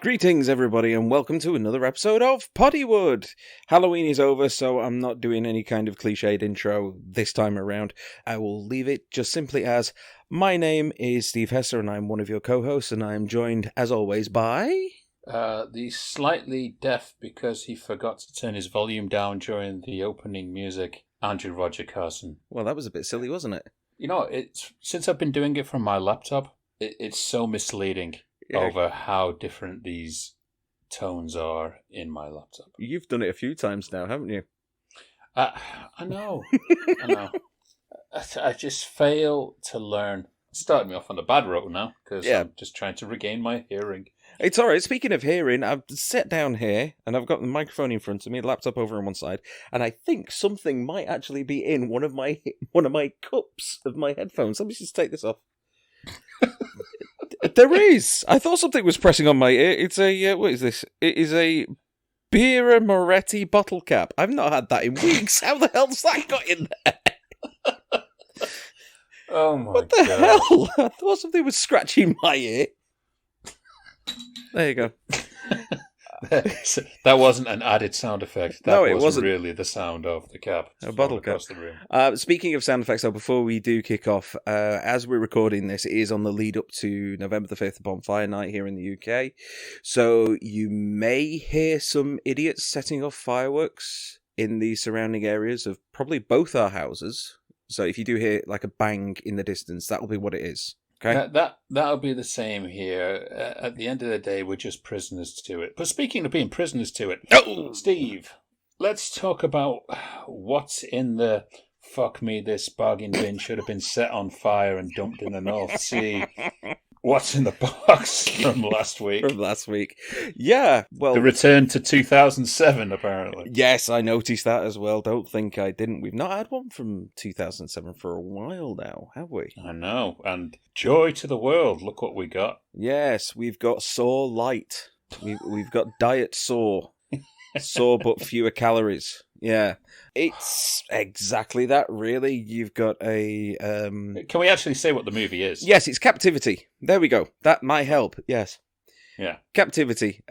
Greetings, everybody, and welcome to another episode of Poddywood. Halloween is over, so I'm not doing any kind of cliched intro this time around. I will leave it just simply as, my name is Steve Hesser, and I'm one of your co-hosts, and I'm joined, as always, by... The slightly deaf because he forgot to turn his volume down during the opening music, Andrew Roger Carson. Well, that was a bit silly, wasn't it? You know, since I've been doing it from my laptop, it's so misleading over how different these tones are in my laptop. You've done it a few times now, haven't you? I know. I know. I just fail to learn. It's starting me off on the bad road now because I'm just trying to regain my hearing. It's all right. Speaking of hearing, I've sat down here and I've got the microphone in front of me, the laptop over on one side, and I think something might actually be in one of my cups of my headphones. Let me just take this off. There is. I thought something was pressing on my ear. It's a what is this? It is a Birra Moretti bottle cap. I've not had that in weeks. How the hell's that got in there? Oh my god! What the hell? I thought something was scratching my ear. There you go. That wasn't an added sound effect. It wasn't really the sound of the cap. A bottle cap. The room. Speaking of sound effects, though, before we do kick off, as we're recording this, it is on the lead up to November the 5th, Bonfire Night here in the UK. So you may hear some idiots setting off fireworks in the surrounding areas of probably both our houses. So if you do hear like a bang in the distance, that'll be what it is. Okay. That'll be the same here. At the end of the day, we're just prisoners to it. But speaking of being prisoners to it, Steve, let's talk about what's in the fuck me, this bargain bin should have been set on fire and dumped in the North Sea. What's in the box from last week? Yeah, well... The return to 2007, apparently. Yes, I noticed that as well. Don't think I didn't. We've not had one from 2007 for a while now, have we? I know, and joy to the world. Look what we got. Yes, we've got Saw-alike. We've got Diet Saw. Saw, but fewer calories. Yeah. It's exactly that, really. You've got a... Can we actually say what the movie is? Yes, it's Captivity. There we go. That might help, yes. Yeah. Captivity,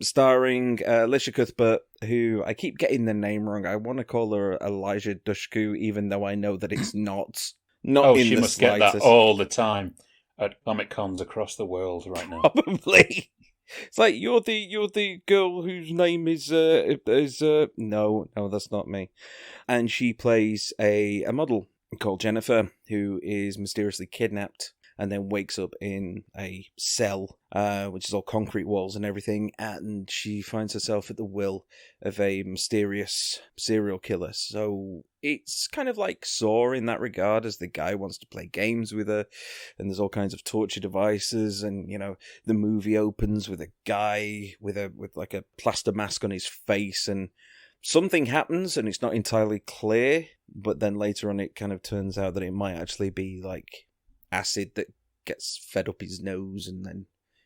starring Alicia Cuthbert, who I keep getting the name wrong. I want to call her Elijah Dushku, even though I know that it's not. Not in she the must slightest. Get that all the time at Comic Cons across the world right now. Probably. It's like you're the girl whose name is no, that's not me. And she plays a model called Jennifer who is mysteriously kidnapped and then wakes up in a cell, which is all concrete walls and everything, and she finds herself at the will of a mysterious serial killer. So it's kind of like Saw in that regard, as the guy wants to play games with her, and there's all kinds of torture devices, and you know, the movie opens with a guy with like a plaster mask on his face, and something happens, and it's not entirely clear, but then later on it kind of turns out that it might actually be like acid that gets fed up his nose and then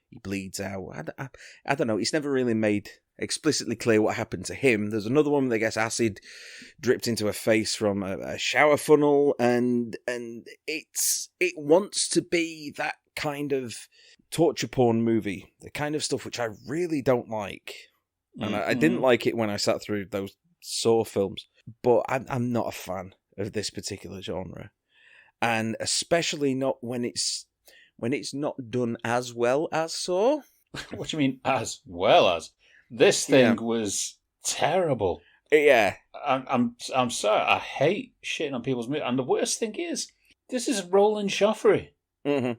he bleeds out. I don't know. It's never really made explicitly clear what happened to him. There's another one that gets acid dripped into her face from a shower funnel, and it wants to be that kind of torture porn movie, the kind of stuff which I really don't like. And I didn't like it when I sat through those Saw films, but I'm not a fan of this particular genre. And especially not when it's not done as well as Saw. What do you mean, as well as? This thing was terrible. Yeah. I'm sorry. I hate shitting on people's movies. And the worst thing is, this is Roland Joffrey. Mm-hmm.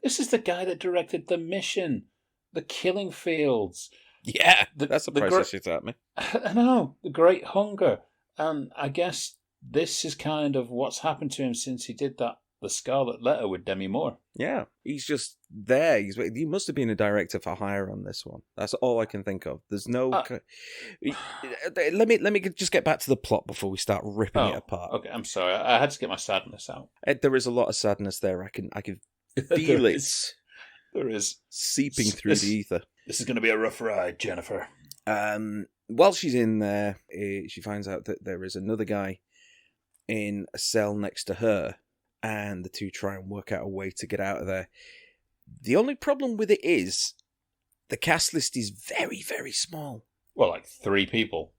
This is the guy that directed The Mission, The Killing Fields. Yeah, that's the price shit at me. I know, The Great Hunger. And I guess this is kind of what's happened to him since he did that, The Scarlet Letter with Demi Moore. Yeah, he's just there. He must have been a director for hire on this one. That's all I can think of. There's no... Let me just get back to the plot before we start ripping it apart. Okay, I'm sorry. I had to get my sadness out. There is a lot of sadness there. I can feel it. There is. Seeping through the ether. This is going to be a rough ride, Jennifer. While she's in there, she finds out that there is another guy in a cell next to her, and the two try and work out a way to get out of there. The only problem with it is, The cast list is very, very small. Well, like 3 people.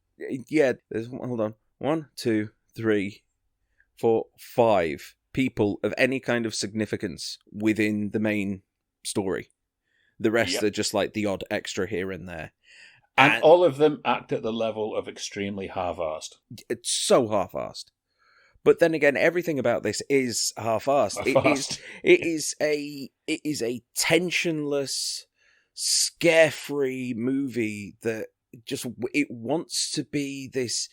Yeah, hold on. 1, 2, 3, 4, 5 people of any kind of significance within the main story. The rest are just like the odd extra here and there. And all of them act at the level of extremely half-arsed. It's so half-arsed. But then again, everything about this is half-arsed. It is a tensionless, scare-free movie that just it wants to be this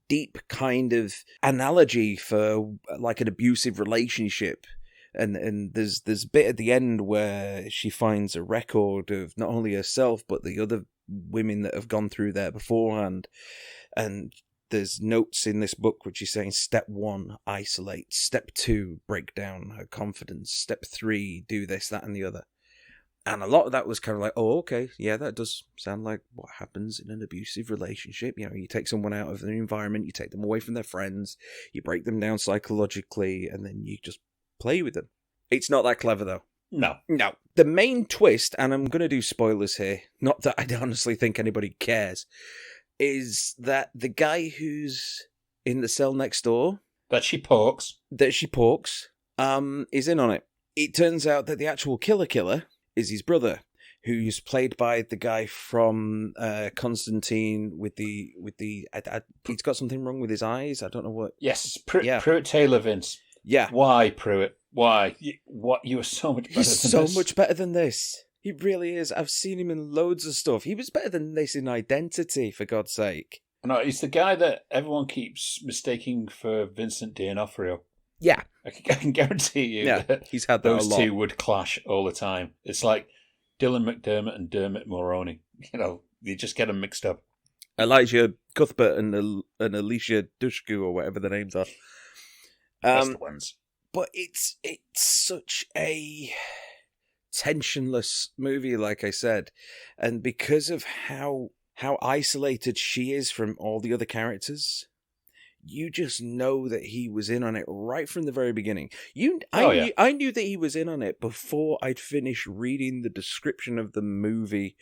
deep kind of analogy for like an abusive relationship. And there's a bit at the end where she finds a record of not only herself but the other women that have gone through there beforehand, and there's notes in this book which is saying step 1, isolate, step 2, break down her confidence, step 3, do this, that and the other. And a lot of that was kind of like, oh, okay, yeah, that does sound like what happens in an abusive relationship. You know, you take someone out of their environment, you take them away from their friends, you break them down psychologically, and then you just play with them. It's not that clever, though. No. The main twist, and I'm going to do spoilers here, not that I honestly think anybody cares, is that the guy who's in the cell next door... That she porks, is in on it. It turns out that the actual killer is his brother, who's played by the guy from Constantine with the he's got something wrong with his eyes. I don't know what. Yes, Pruitt Taylor, Vince. Yeah. Why, Pruitt? Why? You are so much better than this. He's so much better than this. He really is. I've seen him in loads of stuff. He was better than this in Identity, for God's sake. No, he's the guy that everyone keeps mistaking for Vincent D'Onofrio. Yeah. I can guarantee you that he's had that those a lot. two would clash all the time. It's like Dylan McDermott and Dermot Mulroney. You know, you just get them mixed up. Elijah Cuthbert and Alicia Dushku, or whatever the names are. That's the ones. But it's such a tensionless movie, like I said, and because of how isolated she is from all the other characters, you just know that he was in on it right from the very beginning. I knew that he was in on it before I'd finished reading the description of the movie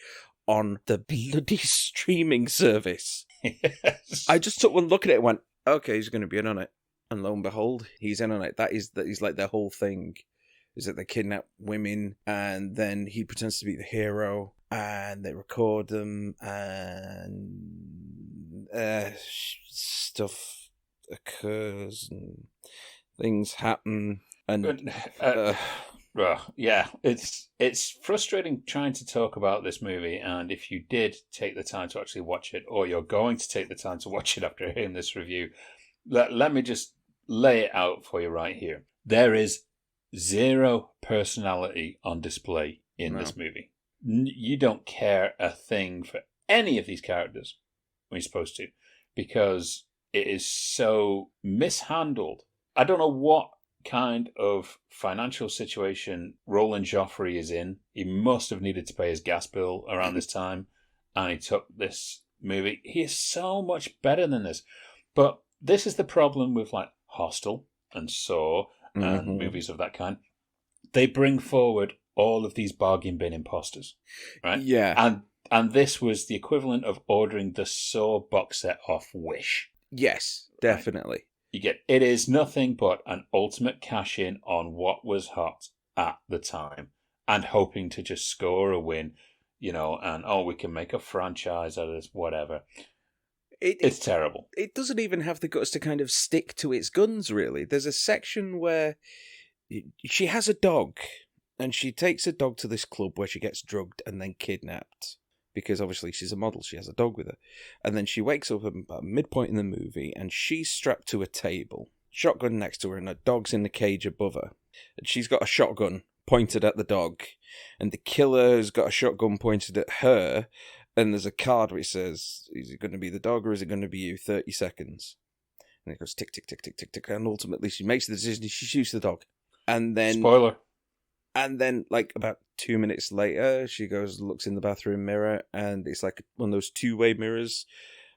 on the bloody streaming service. Yes. I just took one look at it and went, okay, he's going to be in on it. And lo and behold, he's in on it. That is like their whole thing, is that they kidnap women and then he pretends to be the hero and they record them and stuff occurs and things happen and yeah, it's frustrating trying to talk about this movie, and if you did take the time to actually watch it, or you're going to take the time to watch it after hearing this review, let me just lay it out for you right here. There is zero personality on display in this movie. You don't care a thing for any of these characters when you're supposed to, because it is so mishandled. I don't know what kind of financial situation Roland Joffrey is in. He must have needed to pay his gas bill around this time, and he took this movie. He is so much better than this. But this is the problem with like Hostel and Saw and movies of that kind. They bring forward all of these bargain bin imposters, right? Yeah. And this was the equivalent of ordering the Saw box set off Wish. Yes, definitely. Right? You get, it is nothing but an ultimate cash-in on what was hot at the time and hoping to just score a win, you know, and, we can make a franchise out of this, whatever. It's terrible. It doesn't even have the guts to kind of stick to its guns, really. There's a section where she has a dog, and she takes a dog to this club where she gets drugged and then kidnapped. Because obviously she's a model, she has a dog with her. And then she wakes up about midpoint in the movie, and she's strapped to a table, shotgun next to her, and her dog's in the cage above her. And she's got a shotgun pointed at the dog, and the killer has got a shotgun pointed at her, and there's a card which says, is it going to be the dog or is it going to be you? 30 seconds. And it goes tick, tick, tick, tick, tick, tick, and ultimately she makes the decision, she shoots the dog. And then... Spoiler. And then, like, about 2 minutes later, she goes, looks in the bathroom mirror, and it's like one of those two-way mirrors,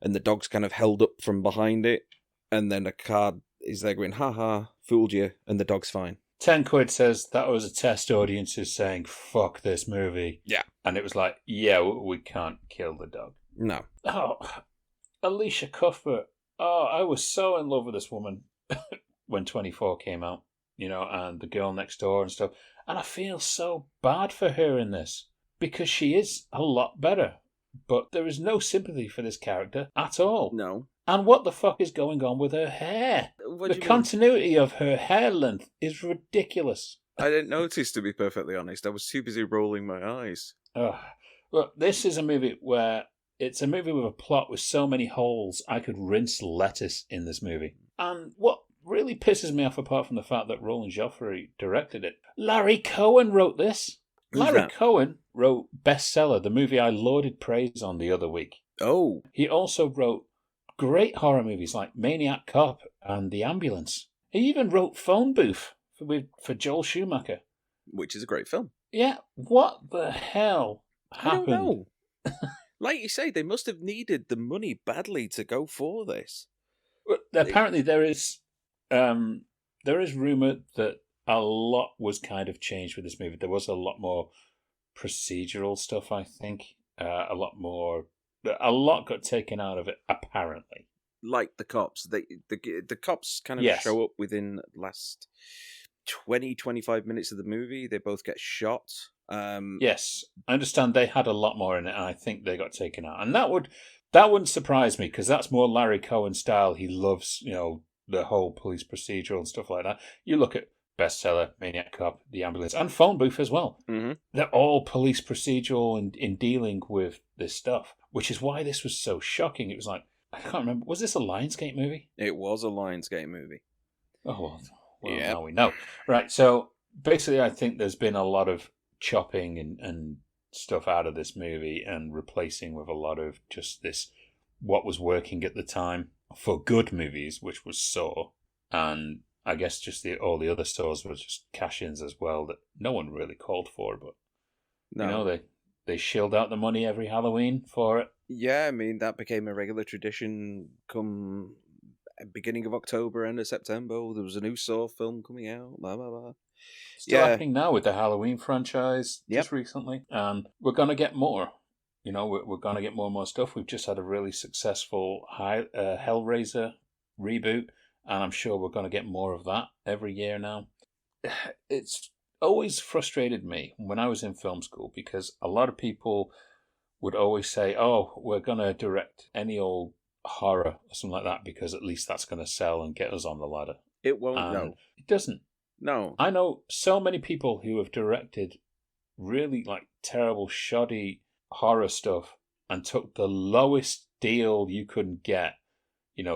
and the dog's kind of held up from behind it, and then a card is there going, ha-ha, fooled you, and the dog's fine. £10 says that was a test audience who's saying, fuck this movie. Yeah. And it was like, yeah, we can't kill the dog. No. Oh, Alicia Cuthbert. Oh, I was so in love with this woman when 24 came out, and The Girl Next Door and stuff. And I feel so bad for her in this because she is a lot better. But there is no sympathy for this character at all. No. And what the fuck is going on with her hair? The continuity of her hair length is ridiculous. I didn't notice, to be perfectly honest. I was too busy rolling my eyes. Look, this is a movie where it's a movie with a plot with so many holes, I could rinse lettuce in this movie. And what really pisses me off, apart from the fact that Roland Joffrey directed it, Larry Cohen wrote this. Larry Cohen wrote Bestseller, the movie I lauded praise on the other week. Oh. He also wrote great horror movies like Maniac Cop and The Ambulance. He even wrote Phone Booth for Joel Schumacher. Which is a great film. Yeah, what the hell happened? I don't know. Like you say, they must have needed the money badly to go for this. Well, apparently there is rumour that a lot was kind of changed with this movie. There was a lot more procedural stuff, I think. A lot got taken out of it, apparently. Like the cops. The cops kind of show up within the last 20-25 minutes of the movie. They both get shot. Yes, I understand they had a lot more in it, and I think they got taken out. And that wouldn't surprise me, because that's more Larry Cohen style. He loves, the whole police procedural and stuff like that. You look at Bestseller, Maniac Cop, The Ambulance, and Phone Booth as well. Mm-hmm. They're all police procedural and in dealing with this stuff, which is why this was so shocking. It was like, I can't remember, was this a Lionsgate movie? It was a Lionsgate movie. Oh, well, now we know. Right, so basically I think there's been a lot of chopping and stuff out of this movie and replacing with a lot of just this, what was working at the time for good movies, which was Saw, and I guess just all the other Saws were just cash-ins as well that no one really called for, but they shilled out the money every Halloween for it. Yeah, I mean, that became a regular tradition come beginning of October, end of September. There was a new Saw film coming out, blah, blah, blah. Still happening now with the Halloween franchise just recently, and we're going to get more. We're going to get more and more stuff. We've just had a really successful Hellraiser reboot, and I'm sure we're going to get more of that every year now. It's always frustrated me when I was in film school, because a lot of people would always say, oh, we're going to direct any old horror or something like that because at least that's going to sell and get us on the ladder. It won't, no. It doesn't. No. I know so many people who have directed really terrible, shoddy horror stuff and took the lowest deal you couldn't get,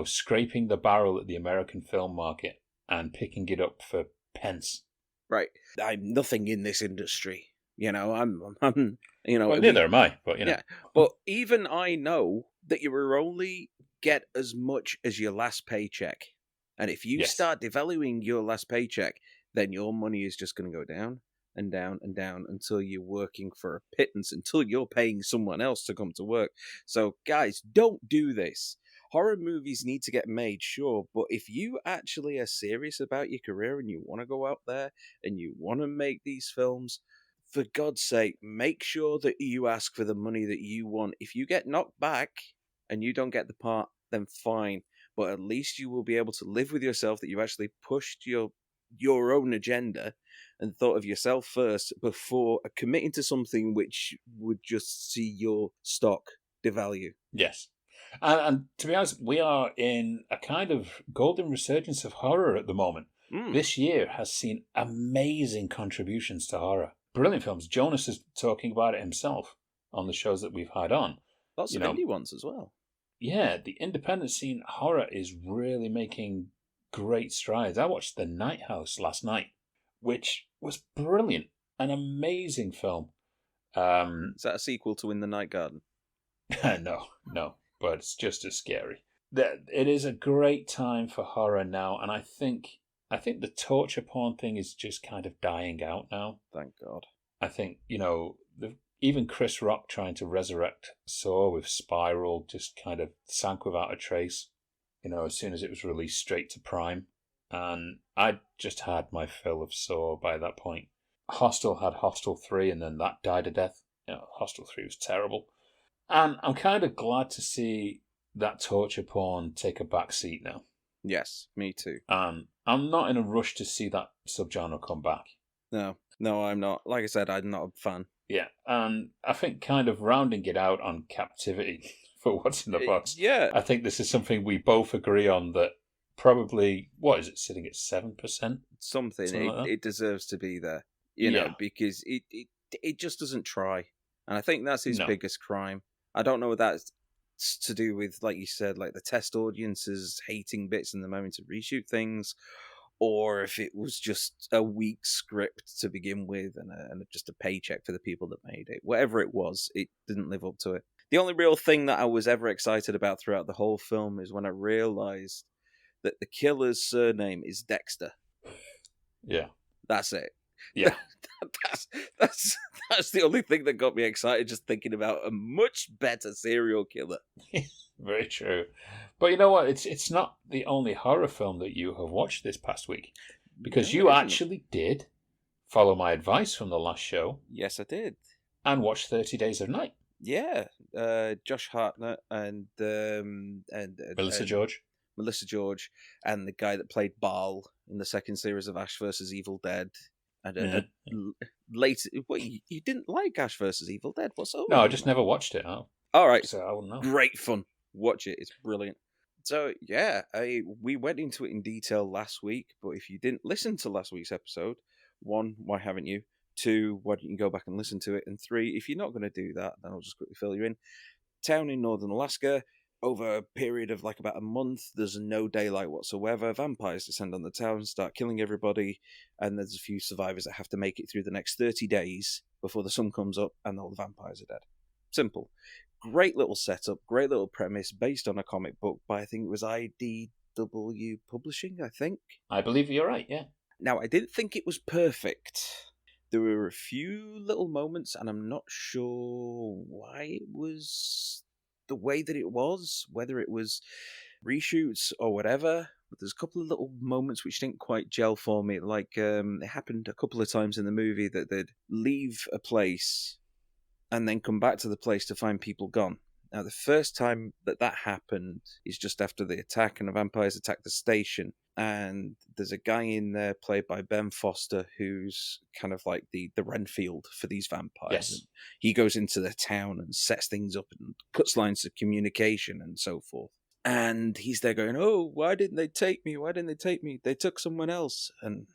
scraping the barrel at the American film market and picking it up for pence. Right. I'm nothing in this industry. I'm well, neither am I, but Yeah. But even I know that you will only get as much as your last paycheck. And if you start devaluing your last paycheck, then your money is just going to go down and down and down until you're working for a pittance, until you're paying someone else to come to work. So, guys, don't do this. Horror movies need to get made, sure, but if you actually are serious about your career and you want to go out there and you want to make these films, for God's sake, make sure that you ask for the money that you want. If you get knocked back and you don't get the part, then fine. But at least you will be able to live with yourself that you actually pushed your own agenda and thought of yourself first before committing to something which would just see your stock devalue. Yes. And to be honest, we are in a kind of golden resurgence of horror at the moment. This year has seen amazing contributions to horror. Brilliant films. Jonas is talking about it himself on the shows that we've had on. Lots of indie ones as well. Yeah, the independent scene horror is really making great strides. I watched The Night House last night, which was brilliant. An amazing film. Is that a sequel to In the Night Garden? No, but it's just as scary. It is a great time for horror now, and I think the torture porn thing is just kind of dying out now. Thank God. I think, even Chris Rock trying to resurrect Saw with Spiral just kind of sank without a trace, as soon as it was released straight to Prime. and I just had my fill of Saw by that point. Hostel had Hostel 3, and then that died a death. Hostel 3 was terrible. And I'm kind of glad to see that torture porn take a back seat now. Yes, me too. And I'm not in a rush to see that subgenre come back. No, I'm not. Like I said, I'm not a fan. Yeah, and I think kind of rounding it out on Captivity for what's in the box. Yeah. I think this is something we both agree on that probably, what is it, sitting at 7%? Something like that? it deserves to be there, you know, because it just doesn't try. And I think that's his biggest crime. I don't know what that's to do with, like you said, like the test audiences hating bits in the moment to reshoot things, or if it was just a weak script to begin with and just a paycheck for the people that made it. Whatever it was, it didn't live up to it. The only real thing that I was ever excited about throughout the whole film is when I realized that the killer's surname is Dexter. Yeah. That's it. Yeah. That's the only thing that got me excited, just thinking about a much better serial killer. Very true. But you know what? It's not the only horror film that you have watched this past week, because you actually did follow my advice from the last show. Yes, I did. And watch 30 Days of Night. Yeah. Josh Hartnett and Melissa George. Melissa George, and the guy that played Baal in the second series of Ash vs. Evil Dead. And later, what, you didn't like Ash vs. Evil Dead? What's up? No, I just never watched it. Oh. All right. So I wouldn't know. Great fun. Watch it. It's brilliant. So, yeah, we went into it in detail last week, but if you didn't listen to last week's episode, 1, why haven't you? 2, why don't you go back and listen to it? And 3, if you're not going to do that, then I'll just quickly fill you in. Town in northern Alaska. Over a period of like about a month, there's no daylight whatsoever. Vampires descend on the town, start killing everybody, and there's a few survivors that have to make it through the next 30 days before the sun comes up and all the vampires are dead. Simple. Great little setup, great little premise, based on a comic book by, I think it was IDW Publishing, I think. I believe you're right, yeah. Now, I didn't think it was perfect. There were a few little moments, and I'm not sure why it was the way that it was, whether it was reshoots or whatever. But there's a couple of little moments which didn't quite gel for me. Like, it happened a couple of times in the movie that they'd leave a place and then come back to the place to find people gone. Now, the first time that happened is just after the attack, and the vampires attack the station. And there's a guy in there played by Ben Foster who's kind of like the Renfield for these vampires. Yes. And he goes into the town and sets things up and cuts lines of communication and so forth. And he's there going, oh, why didn't they take me? Why didn't they take me? They took someone else. And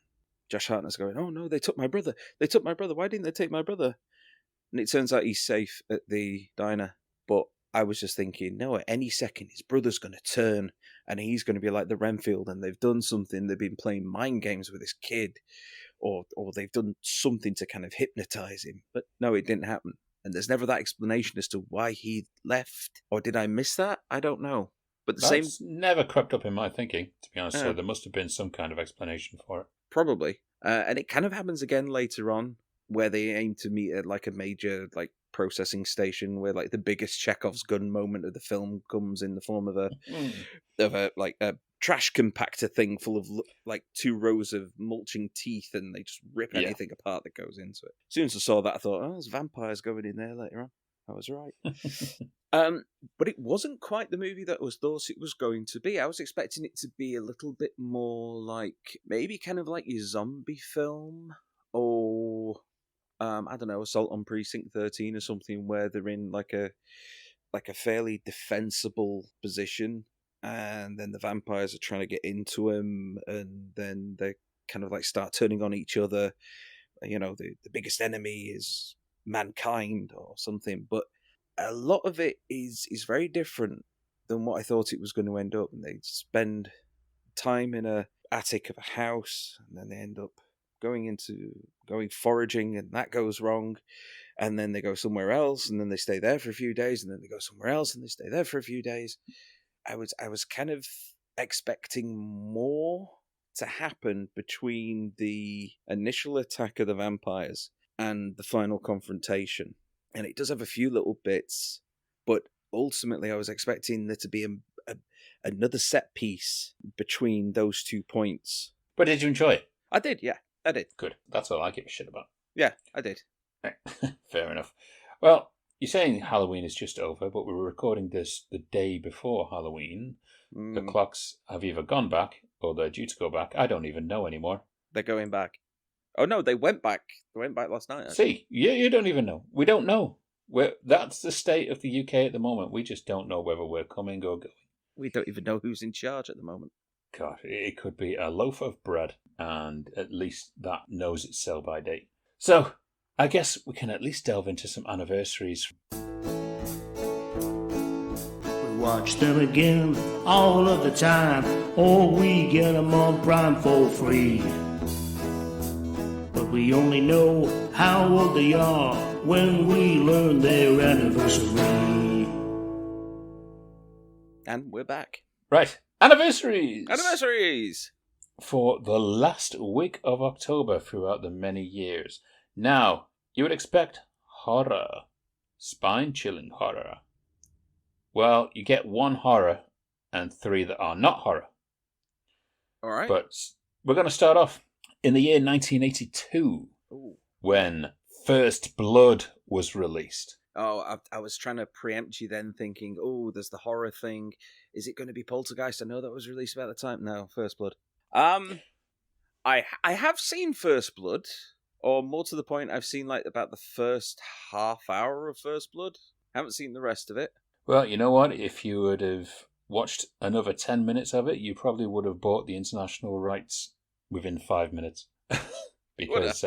Josh Hartnett's going, oh, no, they took my brother. They took my brother. Why didn't they take my brother? And it turns out he's safe at the diner. But I was just thinking, no, at any second, his brother's going to turn and he's going to be like the Renfield, and they've done something. They've been playing mind games with this kid, or they've done something to kind of hypnotize him. But no, it didn't happen. And there's never that explanation as to why he left. Or did I miss that? I don't know. But That's never crept up in my thinking, to be honest. So there must have been some kind of explanation for it. Probably. And it kind of happens again later on, where they aim to meet at like a major like processing station, where like the biggest Chekhov's gun moment of the film comes in the form of a trash compactor thing full of like 2 rows of mulching teeth, and they just rip anything apart that goes into it. As soon as I saw that, I thought, oh, there's vampires going in there later on. I was right. But it wasn't quite the movie that I thought it was going to be. I was expecting it to be a little bit more like, maybe kind of like your zombie film, or I don't know, Assault on Precinct 13 or something, where they're in like a fairly defensible position, and then the vampires are trying to get into them, and then they kind of like start turning on each other. You know, the biggest enemy is mankind or something. But a lot of it is very different than what I thought it was going to end up. And they spend time in a attic of a house, and then they end up going foraging, and that goes wrong. And then they go somewhere else, and then they stay there for a few days, and then they go somewhere else, and they stay there for a few days. I was kind of expecting more to happen between the initial attack of the vampires and the final confrontation. And it does have a few little bits, but ultimately I was expecting there to be another set piece between those 2 points. But did you enjoy it? I did, yeah. I did. Good. That's all I give a shit about. Yeah, I did. Fair enough. Well, you're saying Halloween is just over, but we were recording this the day before Halloween. The clocks have either gone back or they're due to go back. I don't even know anymore. They're going back. Oh, no, they went back. They went back last night. Actually. See, you don't even know. We don't know. That's the state of the UK at the moment. We just don't know whether we're coming or going. We don't even know who's in charge at the moment. God, it could be a loaf of bread, and at least that knows its sell by date. So, I guess we can at least delve into some anniversaries. We watch them again all of the time, or we get them on Prime for free. But we only know how old they are when we learn their anniversary. And we're back. Right, anniversaries! Anniversaries! For the last week of October throughout the many years. Now, you would expect horror. Spine-chilling horror. Well, you get 1 horror and 3 that are not horror. All right. But we're going to start off in the year 1982, when First Blood was released. Oh, I was trying to preempt you then, thinking, there's the horror thing. Is it going to be Poltergeist? I know that was released about the time. No, First Blood. I have seen First Blood, or more to the point, I've seen like about the first half hour of First Blood. Haven't seen the rest of it. Well, you know what? If you would have watched another 10 minutes of it, you probably would have bought the international rights within 5 minutes. Because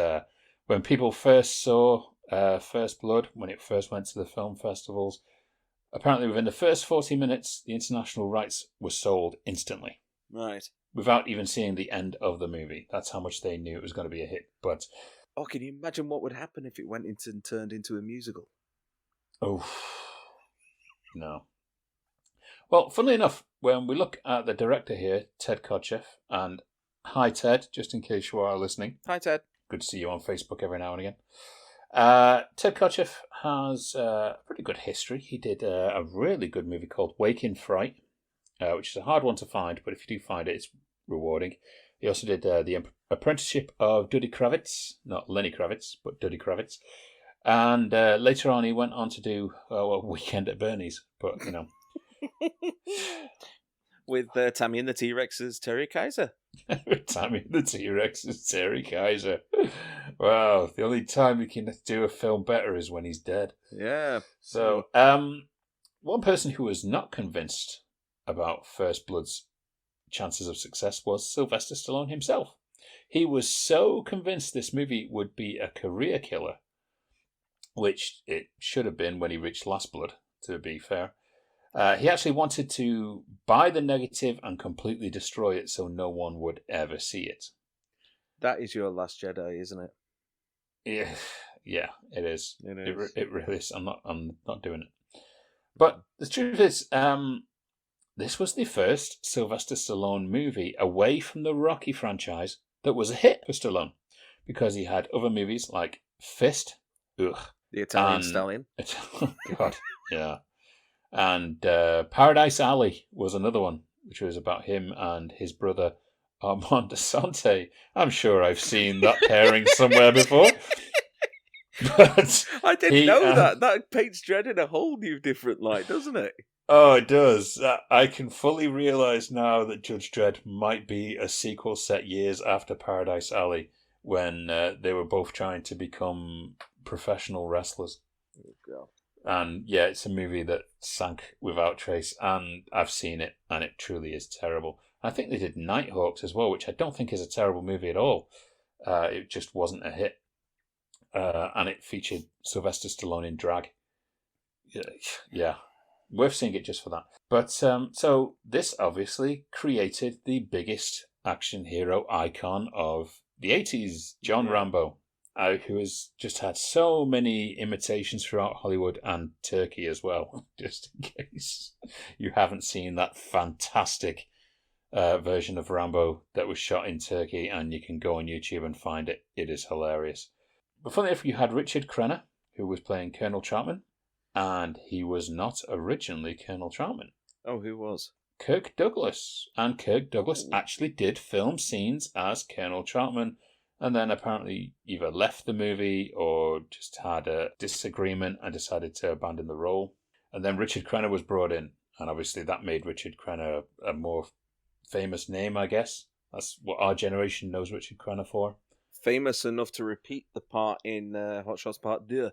when people first saw First Blood, when it first went to the film festivals, apparently within the first 40 minutes, the international rights were sold instantly. Right. Without even seeing the end of the movie. That's how much they knew it was going to be a hit. But can you imagine what would happen if it went into and turned into a musical? Oh, no. Well, funnily enough, when we look at the director here, Ted Kotcheff, and hi Ted, just in case you are listening. Hi Ted. Good to see you on Facebook every now and again. Ted Kotcheff has a pretty good history. He did a really good movie called Wake in Fright, which is a hard one to find, but if you do find it, it's rewarding. He also did The Apprenticeship of Duddy Kravitz, not Lenny Kravitz, but Duddy Kravitz. And later on, he went on to do Weekend at Bernie's, but, you know. With Tammy and the T-Rex's Terry Kaiser. Tammy and the T-Rex's Terry Kaiser. Wow, the only time he can do a film better is when he's dead. Yeah. So, one person who was not convinced about First Blood's chances of success was Sylvester Stallone himself. He was so convinced this movie would be a career killer, which it should have been when he reached Last Blood, to be fair. He actually wanted to buy the negative and completely destroy it so no one would ever see it. That is your Last Jedi, isn't it? Yeah, it is. It is. It really is. I'm not doing it. But the truth is, this was the first Sylvester Stallone movie away from the Rocky franchise that was a hit for Stallone, because he had other movies like Fist, The Italian Stallion. Oh, God, yeah. And Paradise Alley was another one, which was about him and his brother Armand Assante. I'm sure I've seen that pairing somewhere before. But I didn't know that. That paints Dredd in a whole new different light, doesn't it? Oh, it does. I can fully realise now that Judge Dredd might be a sequel set years after Paradise Alley, when they were both trying to become professional wrestlers. Oh, God. And yeah, it's a movie that sank without trace, and I've seen it, and it truly is terrible. I think they did Nighthawks as well, which I don't think is a terrible movie at all. It just wasn't a hit. And it featured Sylvester Stallone in drag. Yeah. Worth seeing it just for that. But so this obviously created the biggest action hero icon of the 80s, John Rambo. Who has just had so many imitations throughout Hollywood and Turkey as well, just in case you haven't seen that fantastic version of Rambo that was shot in Turkey, and you can go on YouTube and find it. It is hilarious. But funny enough, you had Richard Crenna, who was playing Colonel Troutman, and he was not originally Colonel Troutman. Oh, who was? Kirk Douglas. And Kirk Douglas actually did film scenes as Colonel Troutman, and then apparently either left the movie or just had a disagreement and decided to abandon the role. And then Richard Crenna was brought in, and obviously that made Richard Crenna a more famous name, I guess. That's what our generation knows Richard Crenna for. Famous enough to repeat the part in Hot Shots Part 2.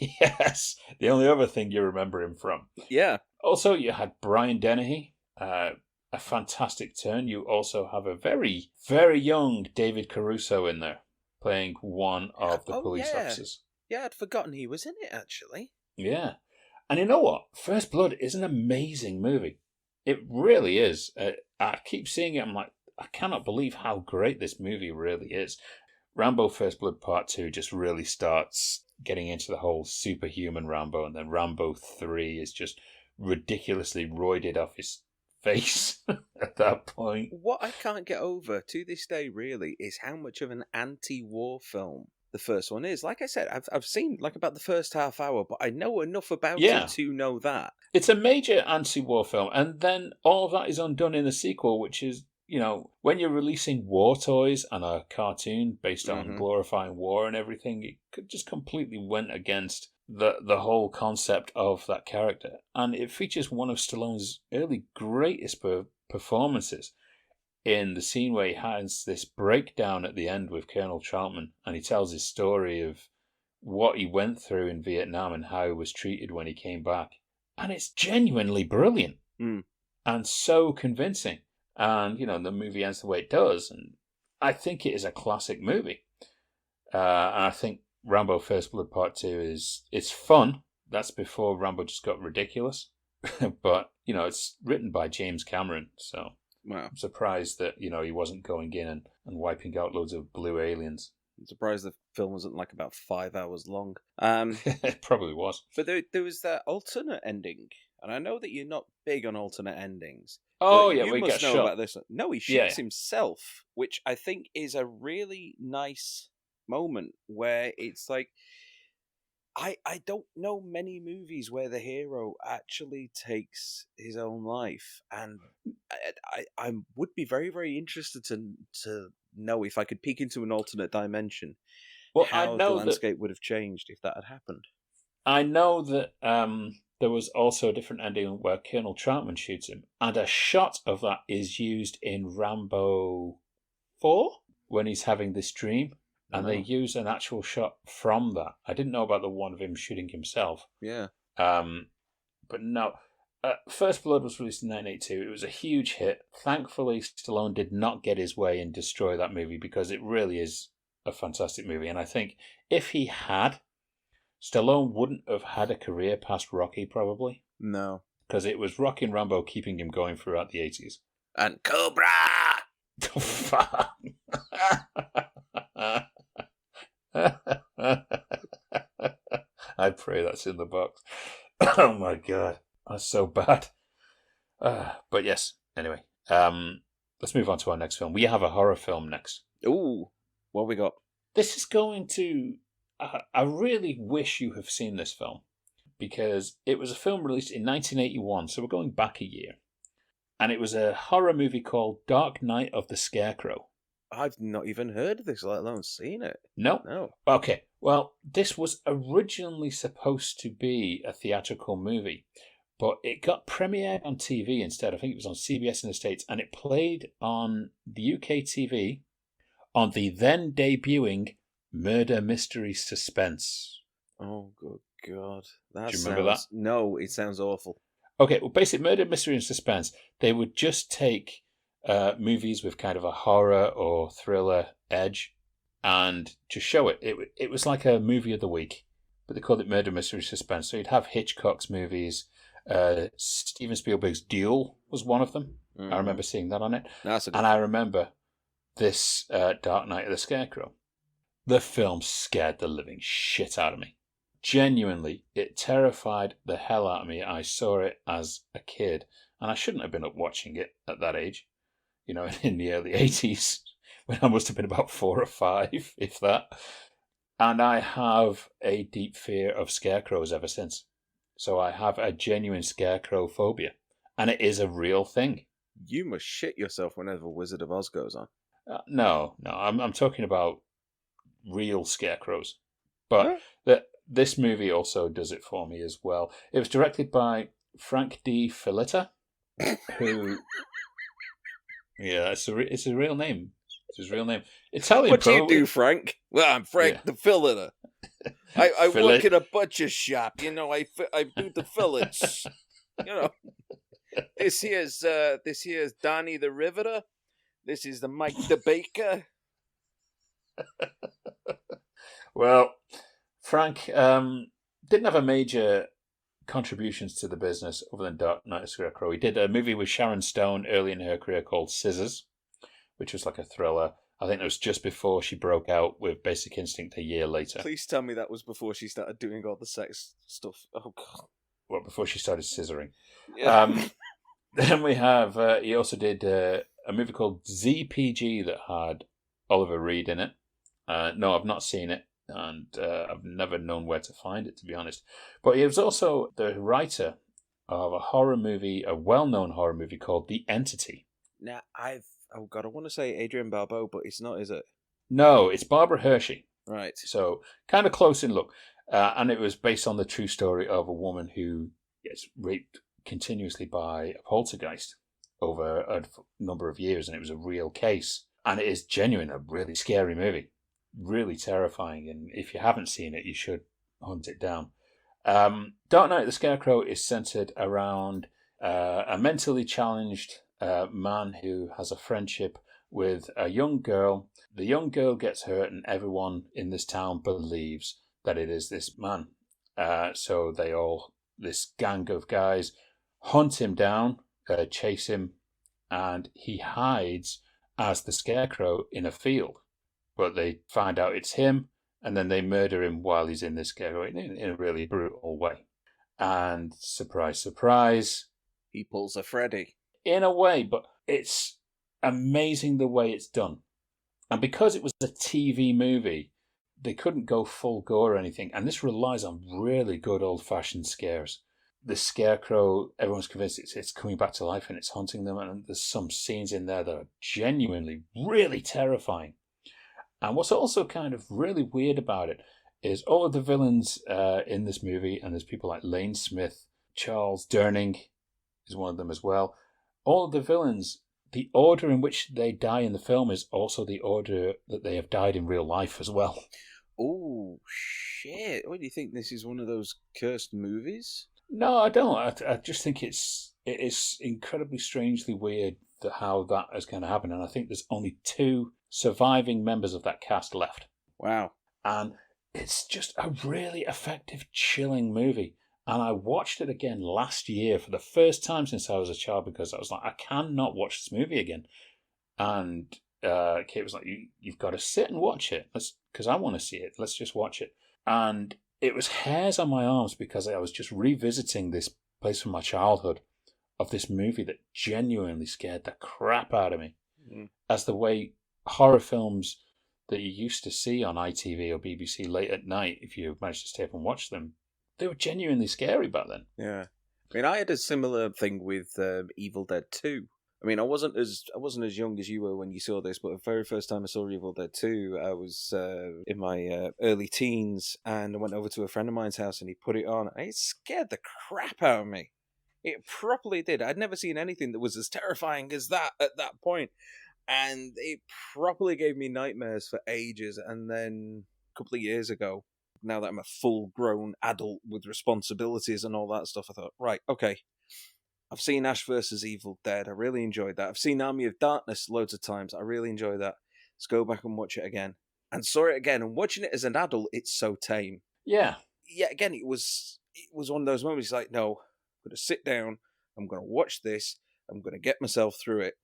Yes, the only other thing you remember him from. Yeah. Also, you had Brian Dennehy, a fantastic turn. You also have a very, very young David Caruso in there, playing one of the police officers. Yeah, I'd forgotten he was in it, actually. Yeah. And you know what? First Blood is an amazing movie. It really is. I keep seeing it, I'm like, I cannot believe how great this movie really is. Rambo First Blood Part 2 just really starts getting into the whole superhuman Rambo, and then Rambo 3 is just ridiculously roided off his face at that point. What I can't get over to this day, really, is how much of an anti-war film the first one is. Like I said, I've seen like about the first half hour, but I know enough about it to know that. It's a major anti-war film, and then all of that is undone in the sequel, which is, you know, when you're releasing war toys and a cartoon based on glorifying war and everything, it just completely went against the whole concept of that character. And it features one of Stallone's early greatest performances in the scene where he has this breakdown at the end with Colonel Troutman, and he tells his story of what he went through in Vietnam and how he was treated when he came back. And it's genuinely brilliant and so convincing. And, you know, the movie ends the way it does. And I think it is a classic movie. And I think Rambo First Blood Part 2 it's fun. That's before Rambo just got ridiculous. But, you know, it's written by James Cameron. So I'm surprised that, you know, he wasn't going in and wiping out loads of blue aliens. I'm surprised the film wasn't like about 5 hours long. It probably was. But there was that alternate ending. And I know that you're not big on alternate endings. Oh, yeah, you must know shot. about this. No, he shoots himself, which I think is a really nice moment where it's like, I don't know many movies where the hero actually takes his own life, and I would be very, very interested to know if I could peek into an alternate dimension, how the landscape would have changed if that had happened. I know that there was also a different ending where Colonel Troutman shoots him, and a shot of that is used in Rambo 4 when he's having this dream. And they use an actual shot from that. I didn't know about the one of him shooting himself. Yeah. But no. First Blood was released in 1982. It was a huge hit. Thankfully, Stallone did not get his way and destroy that movie, because it really is a fantastic movie. And I think if he had, Stallone wouldn't have had a career past Rocky, probably. No. Because it was Rocky and Rambo keeping him going throughout the 80s. And Cobra! Fuck. I pray that's in the box. Oh my god, that's so bad. But yes, anyway, let's move on to our next film. We have a horror film next. Ooh, what have we got? This is going to... I really wish you have seen this film, because it was a film released in 1981, so we're going back a year. And it was a horror movie called Dark Night of the Scarecrow. I've not even heard of this, let alone seen it. No. Okay, well, this was originally supposed to be a theatrical movie, but it got premiered on TV instead. I think it was on CBS in the States, and it played on the UK TV on the then debuting Murder Mystery Suspense. Oh, good God. Do you remember that? No, it sounds awful. Okay, well, basically, Murder Mystery and Suspense, they would just take movies with kind of a horror or thriller edge and just show it. It was like a movie of the week, but they called it Murder Mystery Suspense. So you'd have Hitchcock's movies. Steven Spielberg's Duel was one of them. I remember seeing that on it. And I remember this Dark Night of the Scarecrow. The film scared the living shit out of me. Genuinely, it terrified the hell out of me. I saw it as a kid, and I shouldn't have been up watching it at that age. You know, in the early 80s, when I must have been about 4 or 5, if that. And I have a deep fear of scarecrows ever since. So I have a genuine scarecrow phobia. and it is a real thing. You must shit yourself whenever Wizard of Oz goes on. No, I'm talking about real scarecrows. But Huh? this movie also does it for me as well. It was directed by Frank D. Filitta, who, yeah, it's a real name. It's his real name. Italian. What do you probably. do, Frank? Well, I'm Frank the Filleter. I Fillet. work in a butcher shop. You know, I do the fillets. You know, this here's Donnie the Riveter. This is the Mike the Baker. Well, Frank didn't have a major contributions to the business other than Dark Knight of Scarecrow. He did a movie with Sharon Stone early in her career called Scissors, which was like a thriller. I think it was just before she broke out with Basic Instinct a year later. Please tell me that was before she started doing all the sex stuff. Oh, God. Well, before she started scissoring. Yeah. Then we have, he also did a movie called ZPG that had Oliver Reed in it. No, I've not seen it, and I've never known where to find it, to be honest. But he was also the writer of a horror movie, a well-known horror movie called The Entity. Now, I want to say Adrian Barbeau, but it's not, is it? No, it's Barbara Hershey. Right. So, kind of close in look. And it was based on the true story of a woman who gets raped continuously by a poltergeist over a number of years, and it was a real case. And it is genuine, a really scary movie. Really terrifying, and if you haven't seen it, you should hunt it down. Dark Knight of the Scarecrow is centered around a mentally challenged man who has a friendship with a young girl. The young girl gets hurt, and everyone in this town believes that it is this man. So this gang of guys, hunt him down, chase him, and he hides as the Scarecrow in a field. But they find out it's him, and then they murder him while he's in this Scarecrow in a really brutal way. And surprise, surprise, he pulls a Freddy. In a way, but it's amazing the way it's done. And because it was a TV movie, they couldn't go full gore or anything. And this relies on really good old-fashioned scares. The Scarecrow, everyone's convinced it's coming back to life and it's haunting them. And there's some scenes in there that are genuinely really terrifying. And what's also kind of really weird about it is all of the villains in this movie, and there's people like Lane Smith, Charles Durning is one of them as well. All of the villains, the order in which they die in the film is also the order that they have died in real life as well. Oh, shit. What do you think? This is one of those cursed movies? No, I don't. I just think it is incredibly strangely weird how that is going to happen. And I think there's only 2 surviving members of that cast left. Wow. And it's just a really effective, chilling movie. And I watched it again last year for the first time since I was a child, because I was like, I cannot watch this movie again. And Kate was like, you've got to sit and watch it, because I want to see it. Let's just watch it. And it was hairs on my arms because I was just revisiting this place from my childhood of this movie that genuinely scared the crap out of me. Mm. As the way horror films that you used to see on ITV or BBC late at night, if you managed to stay up and watch them, they were genuinely scary back then. Yeah. I mean, I had a similar thing with Evil Dead 2. I mean, I wasn't as young as you were when you saw this, but the very first time I saw Evil Dead 2, I was in my early teens, and I went over to a friend of mine's house, and he put it on, and it scared the crap out of me. It properly did. I'd never seen anything that was as terrifying as that at that point, and it properly gave me nightmares for ages. And then a couple of years ago, now that I'm a full-grown adult with responsibilities and all that stuff, I thought, right, okay, I've seen Ash vs. Evil Dead. I really enjoyed that. I've seen Army of Darkness loads of times. I really enjoyed that. Let's go back and watch it again. And saw it again. And watching it as an adult, it's so tame. Yeah. Yeah, again, it was one of those moments like, no, I'm going to sit down. I'm going to watch this. I'm going to get myself through it.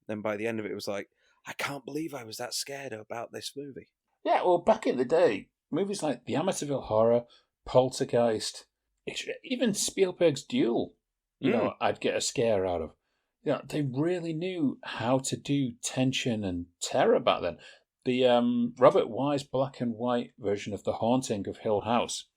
Then by the end of it, it was like, I can't believe I was that scared about this movie. Yeah, well, back in the day, movies like The Amityville Horror, Poltergeist, even Spielberg's Duel, you know, I'd get a scare out of. You know, they really knew how to do tension and terror back then. The Robert Wise black and white version of The Haunting of Hill House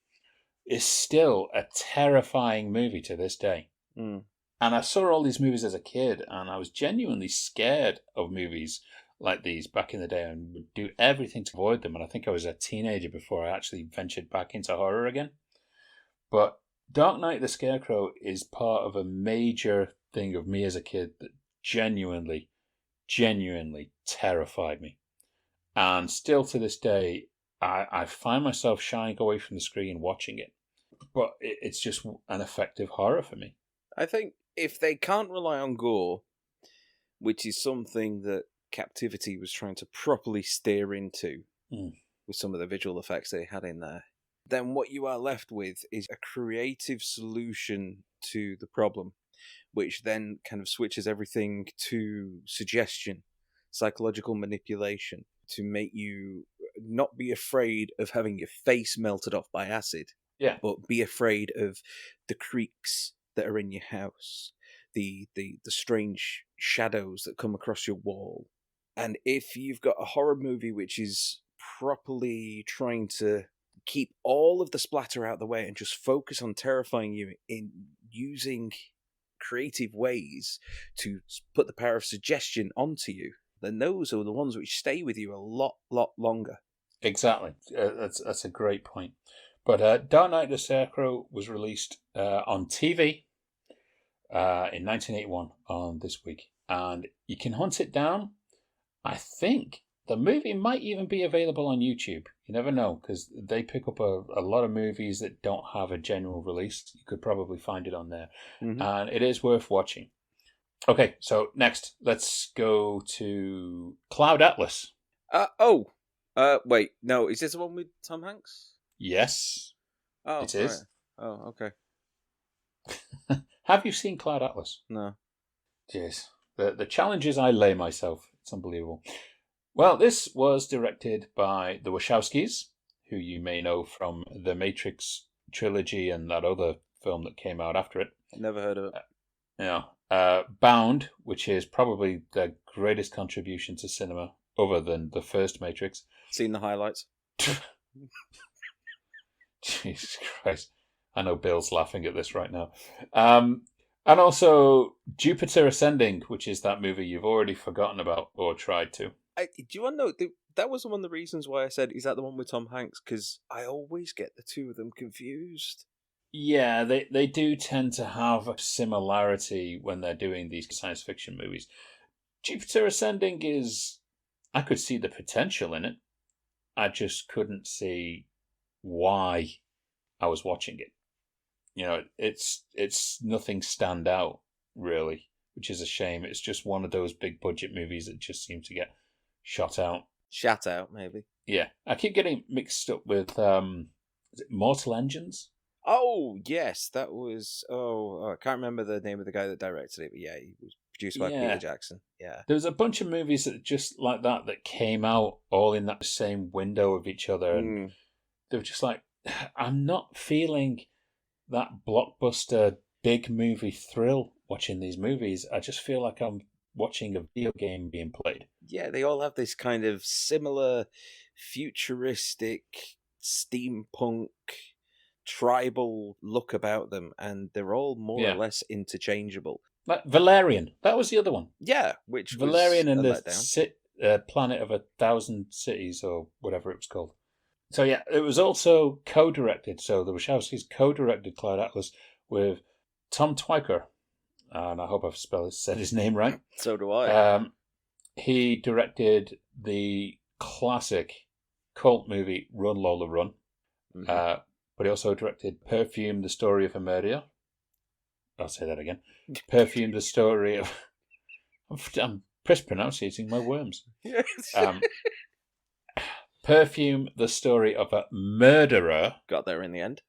is still a terrifying movie to this day. Mm. And I saw all these movies as a kid, and I was genuinely scared of movies like these back in the day and would do everything to avoid them. And I think I was a teenager before I actually ventured back into horror again. But Dark Knight the Scarecrow is part of a major thing of me as a kid that genuinely terrified me. And still to this day, I find myself shying away from the screen watching it. But it's just an effective horror for me. I think if they can't rely on gore, which is something that Captivity was trying to properly steer into with some of the visual effects they had in there, then what you are left with is a creative solution to the problem, which then kind of switches everything to suggestion, psychological manipulation, to make you not be afraid of having your face melted off by acid, but be afraid of the creaks that are in your house, the strange shadows that come across your wall. And if you've got a horror movie which is properly trying to keep all of the splatter out of the way and just focus on terrifying you in using creative ways to put the power of suggestion onto you, then those are the ones which stay with you a lot longer. Exactly. That's a great point. But Dark Knight the Scarecrow was released on TV in 1981 on This Week. And you can hunt it down. I think the movie might even be available on YouTube. You never know, because they pick up a lot of movies that don't have a general release. You could probably find it on there. Mm-hmm. And it is worth watching. Okay, so next, let's go to Cloud Atlas. Wait, no, is this the one with Tom Hanks? Yes, it is. Right. Oh, okay. Have you seen Cloud Atlas? No. Jeez. The challenges I lay myself. It's unbelievable. Well, this was directed by the Wachowskis, who you may know from the Matrix trilogy and that other film that came out after it. Never heard of it. Bound, which is probably the greatest contribution to cinema other than the first Matrix. Seen the highlights. Jesus Christ. I know Bill's laughing at this right now. And also Jupiter Ascending, which is that movie you've already forgotten about or tried to. Do you want to know, that was one of the reasons why I said, is that the one with Tom Hanks? Because I always get the two of them confused. Yeah, they do tend to have a similarity when they're doing these science fiction movies. Jupiter Ascending is... I could see the potential in it. I just couldn't see why I was watching it. You know, it's nothing stand out, really, which is a shame. It's just one of those big budget movies that just seem to get shot out. Shat out, maybe. Yeah. I keep getting mixed up with, is it Mortal Engines? Oh, yes, that was... I can't remember the name of the guy that directed it, but yeah, he was produced by Peter Jackson. Yeah. There was a bunch of movies that just like that came out all in that same window of each other, and they were just like, I'm not feeling that blockbuster big movie thrill watching these movies. I just feel like I'm watching a video game being played. Yeah, they all have this kind of similar futuristic, steampunk, tribal look about them, and they're all more or less interchangeable. Like Valerian, that was the other one. Yeah, which Valerian was and the Planet of 1,000 Cities, or whatever it was called. So yeah, it was also co-directed. So the Wachowskis co-directed Cloud Atlas with Tom Tykwer, and I hope I've said his name right. So do I. He directed the classic cult movie Run Lola Run, but he also directed Perfume: The Story of a Murderer. I'll say that again. Perfume: The Story of... I'm mispronouncing my worms. Yes. Perfume: The Story of a Murderer. Got there in the end.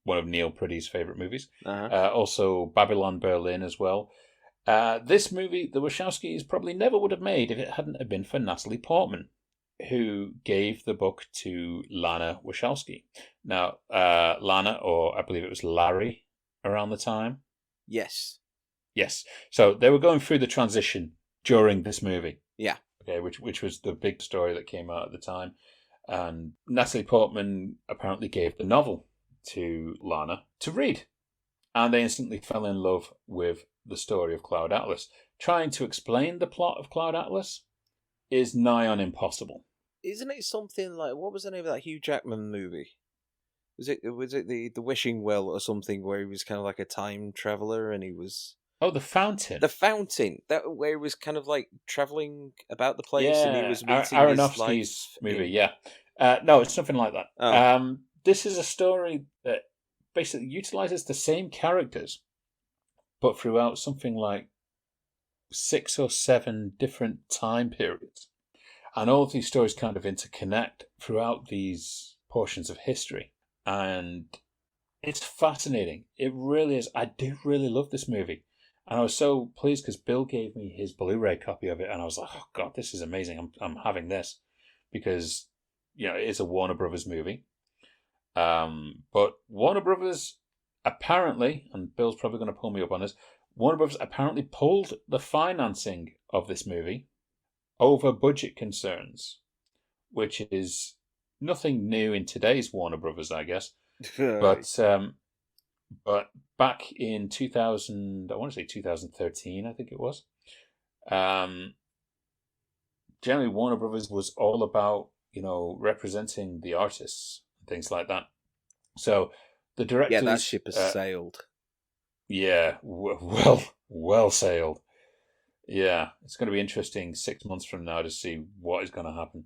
One of Neil Pretty's favourite movies. Also Babylon Berlin as well. This movie, the Wachowskis probably never would have made if it hadn't have been for Natalie Portman, who gave the book to Lana Wachowski. Now, Lana, or I believe it was Larry around the time. Yes. So they were going through the transition during this movie. Yeah. Okay, which was the big story that came out at the time. And Natalie Portman apparently gave the novel to Lana to read. And they instantly fell in love with the story of Cloud Atlas. Trying to explain the plot of Cloud Atlas is nigh on impossible. Isn't it something like, what was the name of that Hugh Jackman movie? Was it the Wishing Well or something, where he was kind of like a time traveler and he was... Oh, The Fountain. The Fountain, that where he was kind of like traveling about the place and he was meeting Aronofsky's his life movie. Yeah, no, it's something like that. Oh. This is a story that basically utilizes the same characters, but throughout something like 6 or 7 different time periods, and all of these stories kind of interconnect throughout these portions of history, and it's fascinating. It really is. I do really love this movie. And I was so pleased because Bill gave me his Blu-ray copy of it, and I was like, "Oh God, this is amazing! I'm having this," because it is a Warner Brothers movie. But Warner Brothers apparently, and Bill's probably going to pull me up on this, Warner Brothers apparently pulled the financing of this movie over budget concerns, which is nothing new in today's Warner Brothers, I guess. But back in 2000, I want to say 2013, I think it was. Generally, Warner Brothers was all about representing the artists, things like that. So the directors, that ship has sailed. Yeah, well sailed. Yeah, it's going to be interesting 6 months from now to see what is going to happen.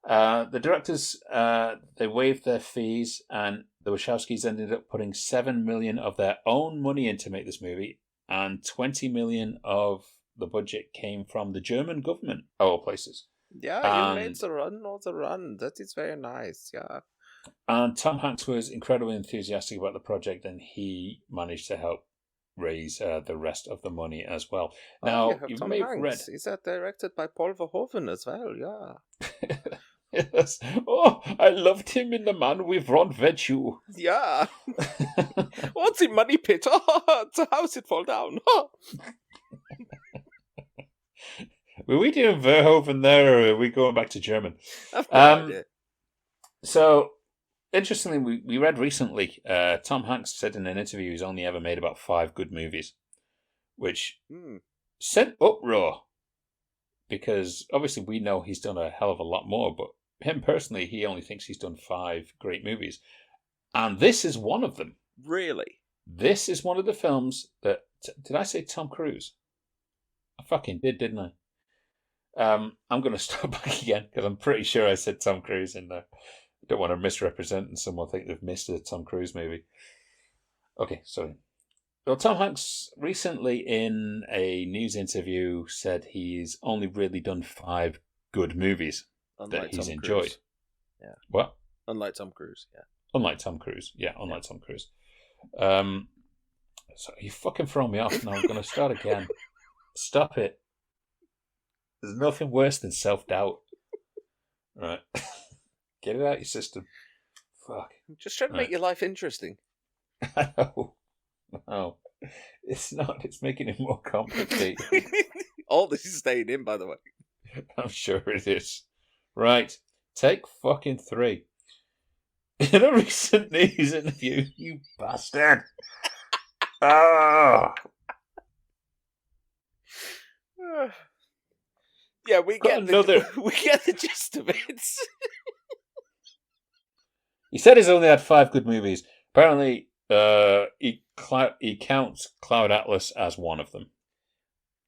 The directors, they waived their fees, and the Wachowskis ended up putting $7 million of their own money in to make this movie, and $20 million of the budget came from the German government, of all places. Yeah, you made the run. That is very nice, yeah. And Tom Hanks was incredibly enthusiastic about the project, and he managed to help raise the rest of the money as well. Now, you may have read... Is that directed by Paul Verhoeven as well, yeah. Yes. Oh, I loved him in The Man with Ron Virtue. Yeah. What's the money pit? Oh, the house it fall down. Oh. Were we doing Verhoeven there, or are we going back to German? I've no idea. So, interestingly, we read recently, Tom Hanks said in an interview he's only ever made about 5 good movies, which sent uproar, because obviously we know he's done a hell of a lot more, but him personally, he only thinks he's done 5 great movies. And this is one of them. Really? This is one of the films that... Did I say Tom Cruise? I fucking did, didn't I? I'm going to start back again, because I'm pretty sure I said Tom Cruise in there. I don't want to misrepresent and someone think they've missed a Tom Cruise movie. Okay, sorry. Well, Tom Hanks recently in a news interview said he's only really done 5 good movies that he's enjoyed. Yeah. What? Unlike Tom Cruise, yeah. Unlike Tom Cruise. Yeah, unlike Tom Cruise. So you fucking throw me off now. I'm going to start again. Stop it. There's nothing worse than self-doubt. Right. Get it out of your system. Fuck. I'm just trying to make your life interesting. I know. No. It's not. It's making it more complicated. All this is staying in, by the way. I'm sure it is. Right. Take fucking 3. In a recent news interview, you bastard. Oh. Yeah, we get the gist of it. He said he's only had 5 good movies. Apparently, he counts Cloud Atlas as one of them.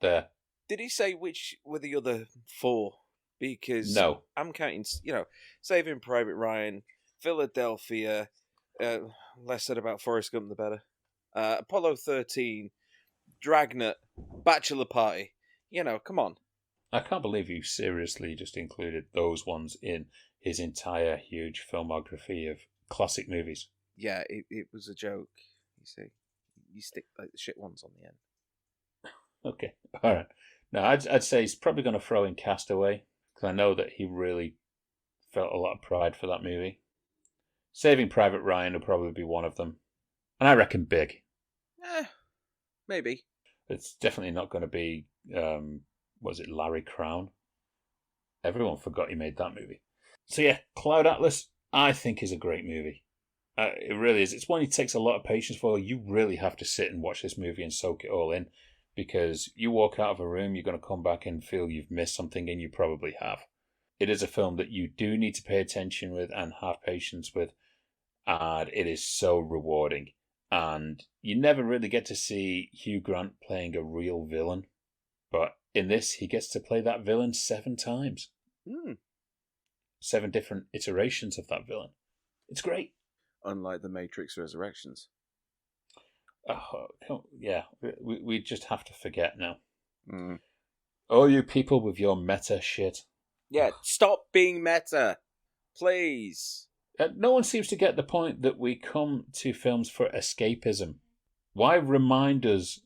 There. Did he say which were the other 4? Because no, I'm counting. Saving Private Ryan, Philadelphia. Less said about Forrest Gump, the better. Apollo 13, Dragnet, Bachelor Party. Come on. I can't believe you seriously just included those ones in his entire huge filmography of classic movies. Yeah, it was a joke. You see, you stick like the shit ones on the end. Okay, all right. Now I'd say he's probably going to throw in Castaway, because I know that he really felt a lot of pride for that movie. Saving Private Ryan will probably be one of them, and I reckon Big. Maybe. It's definitely not going to be. Was it Larry Crown? Everyone forgot he made that movie. So yeah, Cloud Atlas, I think, is a great movie. It really is. It's one it takes a lot of patience for. You really have to sit and watch this movie and soak it all in, because you walk out of a room, you're going to come back and feel you've missed something, and you probably have. It is a film that you do need to pay attention with and have patience with, and it is so rewarding. And you never really get to see Hugh Grant playing a real villain, but in this, he gets to play that villain 7 times. 7 different iterations of that villain. It's great. Unlike The Matrix Resurrections. Oh, yeah, we just have to forget now. Oh, you people with your meta shit. Yeah, stop being meta, please. No one seems to get the point that we come to films for escapism. Why remind us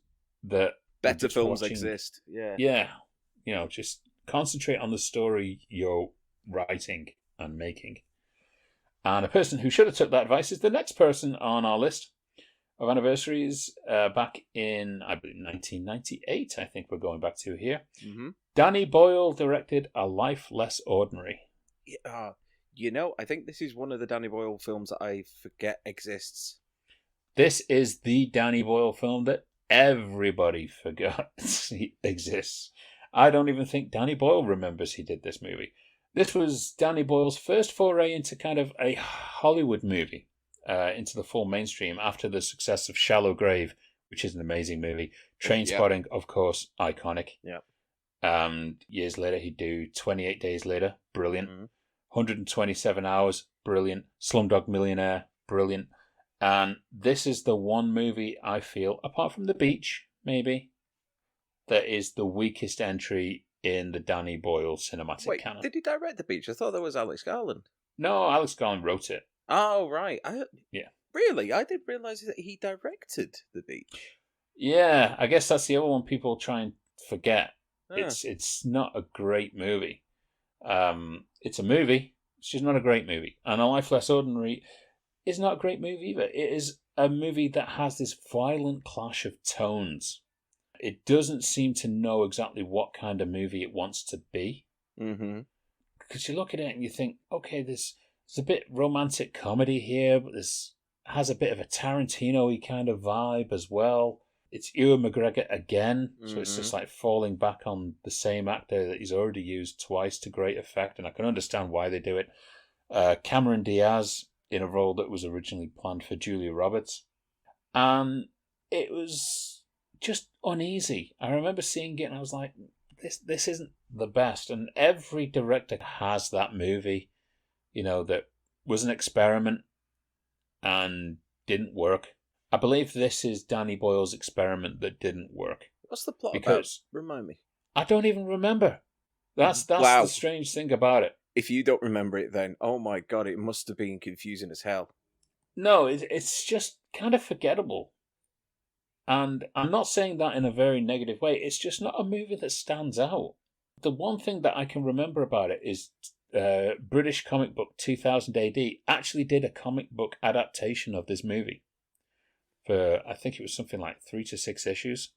that better films exist? Yeah. Just concentrate on the story you're writing and making. And a person who should have took that advice is the next person on our list of anniversaries, back in, I believe, 1998, I think we're going back to here. Danny Boyle directed A Life Less Ordinary. I think this is one of the Danny Boyle films that I forget exists. This is the Danny Boyle film that everybody forgot exists. I don't even think Danny Boyle remembers he did this movie. This was Danny Boyle's first foray into kind of a Hollywood movie, into the full mainstream after the success of Shallow Grave, which is an amazing movie. Trainspotting, of course, iconic. Years later, he'd do 28 Days Later, brilliant. 127 Hours, brilliant. Slumdog Millionaire, brilliant. And this is the one movie I feel, apart from The Beach, maybe, that is the weakest entry in the Danny Boyle cinematic canon. Did he direct The Beach? I thought that was Alex Garland. No, Alex Garland wrote it. Oh, right. Yeah. Really? I didn't realise that he directed The Beach. Yeah, I guess that's the other one people try and forget. It's not a great movie. It's a movie. It's just not a great movie. And A Life Less Ordinary is not a great movie either. It is a movie that has this violent clash of tones. It doesn't seem to know exactly what kind of movie it wants to be. Because you look at it and you think, okay, there's a bit romantic comedy here, but this has a bit of a Tarantino-y kind of vibe as well. It's Ewan McGregor again, so it's just like falling back on the same actor that he's already used twice to great effect, and I can understand why they do it. Cameron Diaz in a role that was originally planned for Julia Roberts. And it was just uneasy. I remember seeing it and I was like, this isn't the best. And every director has that movie, that was an experiment and didn't work. I believe this is Danny Boyle's experiment that didn't work. What's the plot about? Remind me. I don't even remember. That's the strange thing about it. If you don't remember it, then, oh my God, it must have been confusing as hell. No, it's just kind of forgettable. And I'm not saying that in a very negative way. It's just not a movie that stands out. The one thing that I can remember about it is British comic book 2000 AD actually did a comic book adaptation of this movie. For, I think it was something like 3 to 6 issues.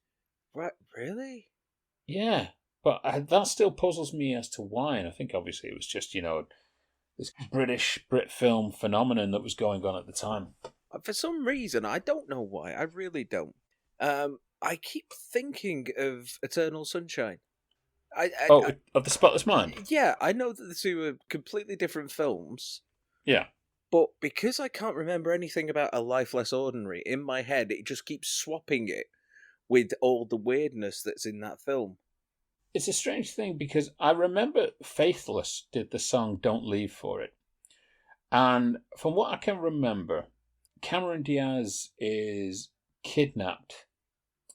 Right, really? Yeah, but that still puzzles me as to why. And I think obviously it was just, this Brit film phenomenon that was going on at the time. For some reason, I don't know why. I really don't. I keep thinking of Eternal Sunshine. Of the Spotless Mind? Yeah, I know that the two are completely different films. Yeah. But because I can't remember anything about A Life Less Ordinary, in my head, it just keeps swapping it with all the weirdness that's in that film. It's a strange thing because I remember Faithless did the song Don't Leave for it. And from what I can remember, Cameron Diaz is kidnapped.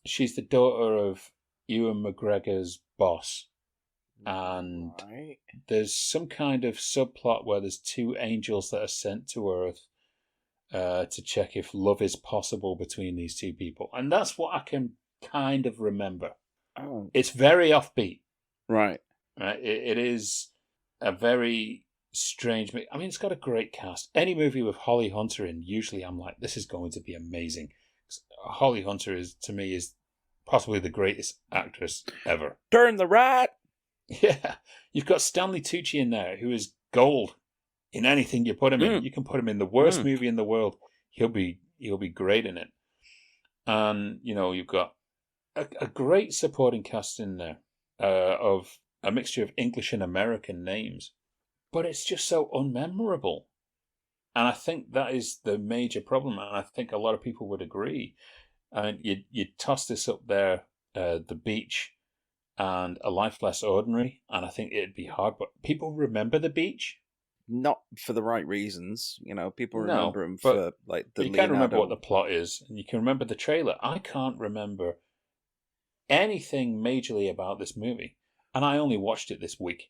She's the daughter of Ewan McGregor's boss. And there's some kind of subplot where there's 2 angels that are sent to Earth to check if love is possible between these 2 people. And that's what I can kind of remember. Oh. It's very offbeat. Right. It is a very strange movie. I mean, it's got a great cast. Any movie with Holly Hunter in, usually I'm like, this is going to be amazing. Holly Hunter is possibly the greatest actress ever. Turn the right. Yeah, you've got Stanley Tucci in there, who is gold in anything you put him in. You can put him in the worst movie in the world; he'll be great in it. And you've got a great supporting cast in there of a mixture of English and American names, but it's just so unmemorable. And I think that is the major problem, and I think a lot of people would agree. I mean, you toss this up there, The Beach and A Life Less Ordinary, and I think it'd be hard, but people remember The Beach? Not for the right reasons. People remember No, him but for the you can remember what Leonardo. the plot is, and you can remember the trailer. I can't remember anything majorly about this movie, and I only watched it this week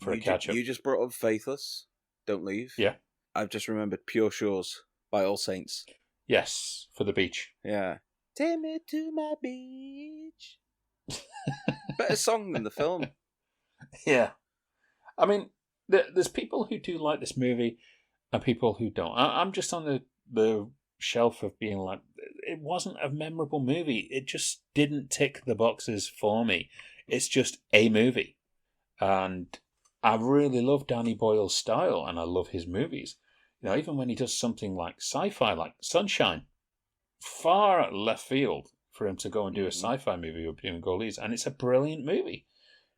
for a catch-up. You just brought up Faithless. Don't Leave. Yeah. I've just remembered Pure Shores by All Saints. Yes, for The Beach. Yeah. Take me to my beach. Better song than the film. Yeah. I mean, there's people who do like this movie and people who don't. I'm just on the shelf of being like, it wasn't a memorable movie. It just didn't tick the boxes for me. It's just a movie. And I really love Danny Boyle's style and I love his movies. Even when he does something like sci-fi, like Sunshine, far left field for him to go and do a sci-fi movie with Bjorn Gullies, and it's a brilliant movie.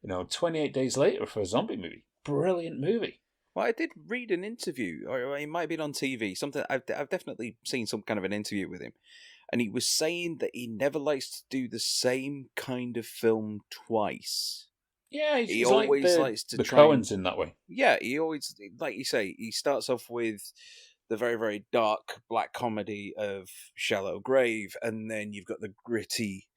28 Days Later for a zombie movie, brilliant movie. Well, I did read an interview, or it might have been on TV. Something I've definitely seen some kind of an interview with him, and he was saying that he never likes to do the same kind of film twice. Yeah, he always like likes to the try Coens in that way. Yeah, he always, like you say, he starts off with the very, very dark black comedy of Shallow Grave, and then you've got the gritty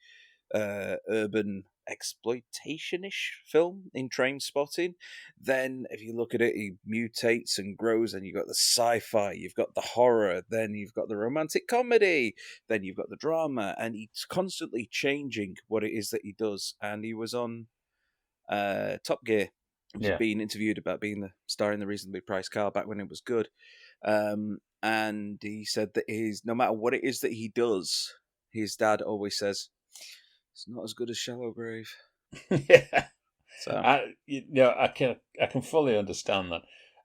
urban exploitation-ish film in Train Spotting. Then, if you look at it, he mutates and grows, and you've got the sci-fi, you've got the horror, then you've got the romantic comedy, then you've got the drama, and he's constantly changing what it is that he does. And he was on Top Gear. He was being interviewed about being the star in the reasonably priced car back when it was good. And he said that no matter what it is that he does, his dad always says, it's not as good as Shallow Grave. Yeah. So I can fully understand that.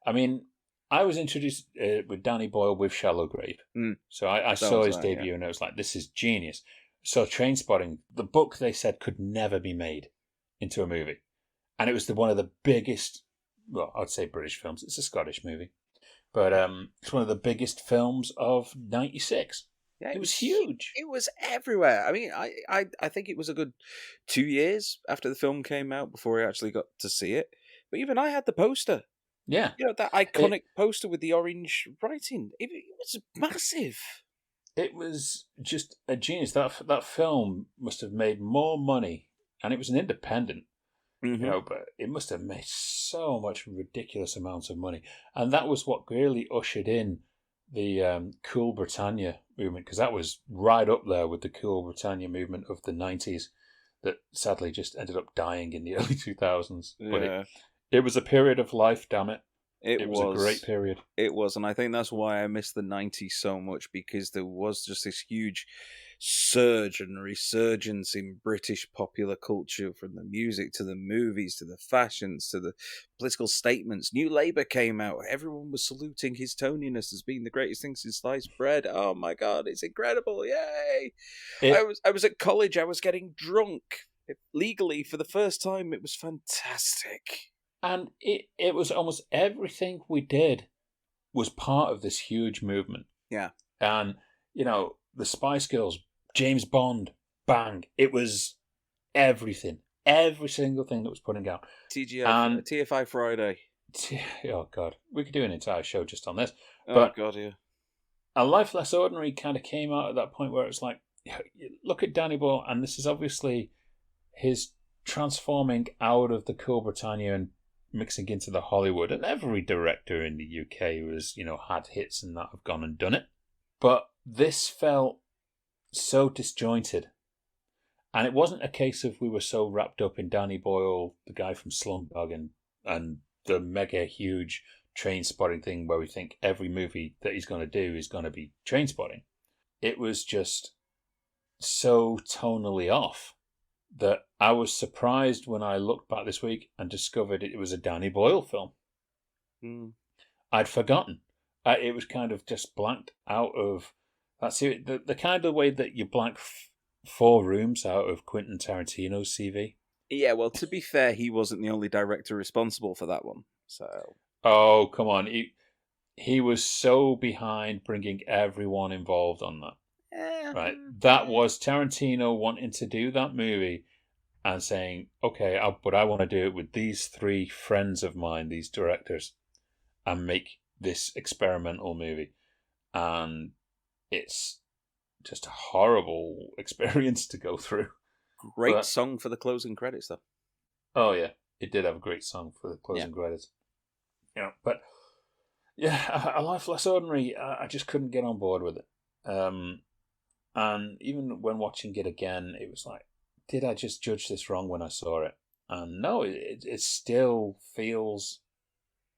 I mean, I was introduced with Danny Boyle with Shallow Grave. So I saw his debut and I was like, this is genius. So Trainspotting, the book they said could never be made into a movie. And it was one of the biggest, well, I'd say British films. It's a Scottish movie. But it's one of the biggest films of 96. Yeah, it was huge. It was everywhere. I mean, I think it was a good 2 years after the film came out before I actually got to see it. But even I had the poster. Yeah. That iconic poster with the orange writing. It was massive. It was just a genius. That film must have made more money, and it was an independent. But it must have made so much ridiculous amounts of money. And that was what really ushered in the Cool Britannia movement, because that was right up there with the Cool Britannia movement of the 90s that sadly just ended up dying in the early 2000s. Yeah. But it was a period of life, damn it. It was a great period. It was, and I think that's why I miss the 90s so much, because there was just this huge surge and resurgence in British popular culture, from the music to the movies to the fashions to the political statements. New Labour came out. Everyone was saluting his toniness as being the greatest thing since sliced bread. Oh my God, it's incredible. Yay! I was at college. I was getting drunk legally for the first time. It was fantastic. And it was almost everything we did was part of this huge movement. Yeah. And, the Spice Girls, James Bond, bang. It was everything. Every single thing that was putting out. TFI Friday. Oh, God. We could do an entire show just on this. But, God, yeah. A Life Less Ordinary kind of came out at that point where it's like, look at Danny Boyle, and this is obviously his transforming out of the Cool Britannia and mixing into the Hollywood, and every director in the UK was, had hits and that have gone and done it. But this felt so disjointed. And it wasn't a case of we were so wrapped up in Danny Boyle, the guy from Slumdog, and the mega huge Trainspotting thing where we think every movie that he's going to do is going to be Trainspotting. It was just so tonally off that I was surprised when I looked back this week and discovered it was a Danny Boyle film. I'd forgotten. It was kind of just blanked out of... That's it. The kind of way that you blank 4 rooms out of Quentin Tarantino's CV. Yeah, well, to be fair, he wasn't the only director responsible for that one. So, Oh, come on. He was so behind bringing everyone involved on that. Right. That was Tarantino wanting to do that movie and saying, okay, but I want to do it with these 3 friends of mine, these directors, and make this experimental movie. And it's just a horrible experience to go through. great song for the closing credits, though. Oh, yeah. It did have a great song for the closing credits. Yeah, but yeah, A Life Less Ordinary, I just couldn't get on board with it. And even when watching it again, it was like, did I just judge this wrong when I saw it? And no, it still feels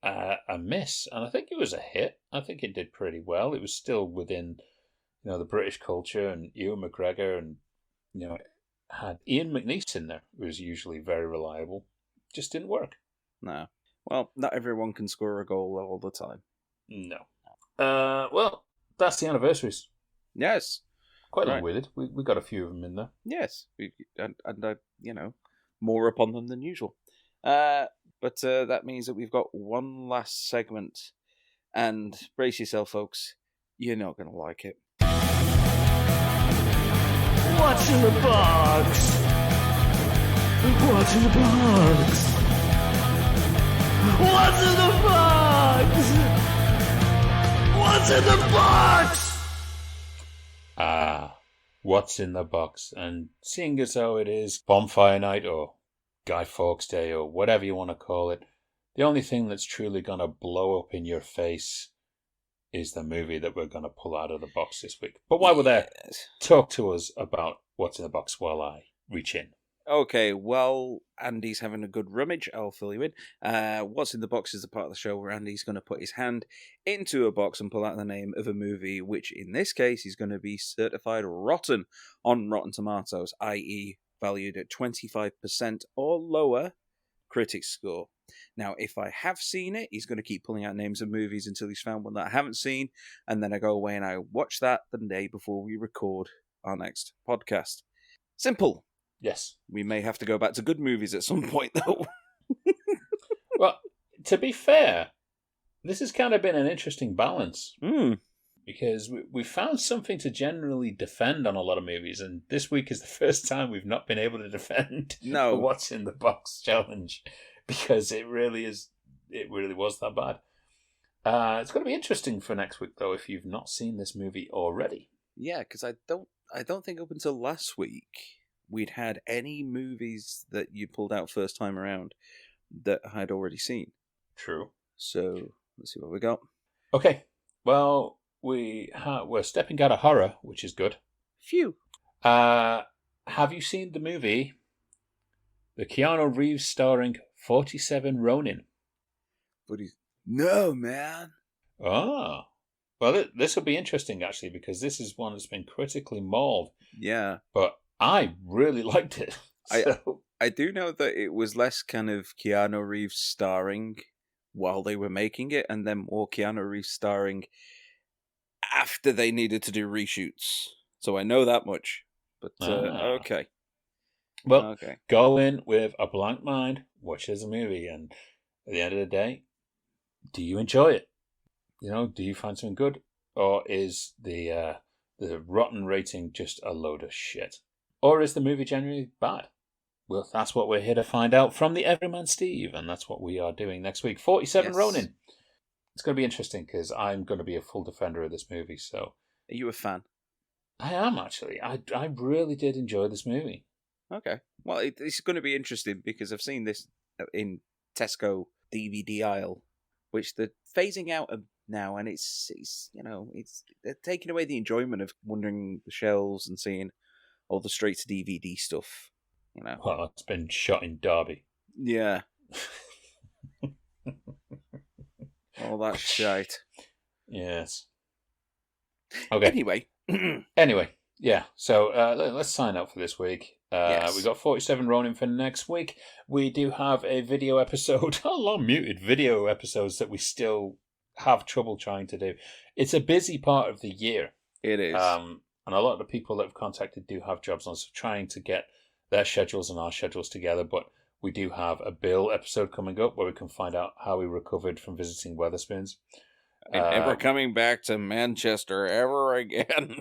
a miss. And I think it was a hit. I think it did pretty well. It was still within, the British culture, and Ewan McGregor, and, had Ian McNeice in there, who was usually very reliable. Just didn't work. No. Well, not everyone can score a goal all the time. No. Well, that's the anniversaries. Yes. Quite long-winded. We got a few of them in there. Yes. And more upon them than usual. But that means that we've got one last segment. And brace yourself, folks. You're not going to like it. What's in the box? What's in the box? What's in the box? What's in the box? What's in the box? And seeing as how it is Bonfire Night or Guy Fawkes Day or whatever you want to call it, the only thing that's truly going to blow up in your face is the movie that we're going to pull out of the box this week. But while we're there, talk to us about what's in the box while I reach in. Okay, well, Andy's having a good rummage. I'll fill you in. What's in the box is the part of the show where Andy's going to put his hand into a box and pull out the name of a movie, which in this case is going to be certified rotten on Rotten Tomatoes, i.e. valued at 25% or lower critics score. Now, if I have seen it, he's going to keep pulling out names of movies until he's found one that I haven't seen, and then I go away and I watch that the day before we record our next podcast. Simple. Yes. We may have to go back to good movies at some point, though. Well, to be fair, this has kind of been an interesting balance. Because we found something to generally defend on a lot of movies, and this week is the first time we've not been able to defend the What's in the Box challenge, because it really was that bad. It's going to be interesting for next week, though, if you've not seen this movie already. Yeah, because I don't think up until last week we'd had any movies that you pulled out first time around that I had already seen. True. So let's see what we got. Okay. Well, we're stepping out of horror, which is good. Phew. Have you seen the movie, the Keanu Reeves starring 47 Ronin? No, man. Oh. Well, this will be interesting, actually, because this is one that's been critically mauled. Yeah. But I really liked it. I do know that it was less kind of Keanu Reeves starring while they were making it, and then more Keanu Reeves starring after they needed to do reshoots. So I know that much. But, okay. Well, Go in with a blank mind, watch it as a movie, and at the end of the day, do you enjoy it? Do you find something good? Or is the rotten rating just a load of shit? Or is the movie genuinely bad? Well, that's what we're here to find out from the Everyman Steve, and that's what we are doing next week. 47 Ronin. It's going to be interesting because I'm going to be a full defender of this movie. So, are you a fan? I am, actually. I really did enjoy this movie. Okay. Well, it's going to be interesting because I've seen this in Tesco DVD aisle, which they're phasing out now, and it's they're taking away the enjoyment of wandering the shelves and seeing all the straight to DVD stuff. Well, it's been shot in Derby. Yeah. All that shite. Yes. Okay. Anyway, yeah. So let's sign up for this week. We got 47 Ronin for next week. We do have a video episode, a lot of muted video episodes that we still have trouble trying to do. It's a busy part of the year. It is. And a lot of the people that have contacted do have jobs on, so trying to get their schedules and our schedules together. But we do have a Bill episode coming up where we can find out how he recovered from visiting Wetherspoons. And never coming back to Manchester ever again.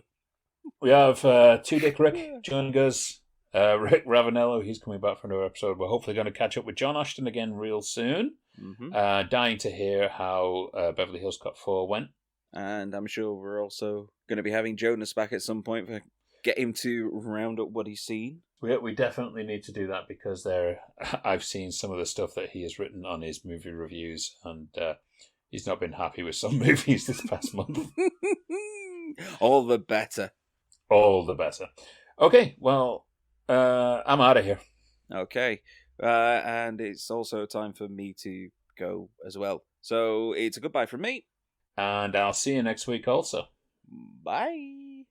We have Two Dick Rick joining us. Rick Ravanello, he's coming back for another episode. We're hopefully going to catch up with John Ashton again real soon. Mm-hmm. Dying to hear how Beverly Hills Cop 4 went. And I'm sure we're also going to be having Jonas back at some point to get him to round up what he's seen. We definitely need to do that because I've seen some of the stuff that he has written on his movie reviews, and he's not been happy with some movies this past month. All the better. All the better. Okay, well, I'm out of here. Okay. And it's also time for me to go as well. So it's a goodbye from me. And I'll see you next week also. Bye.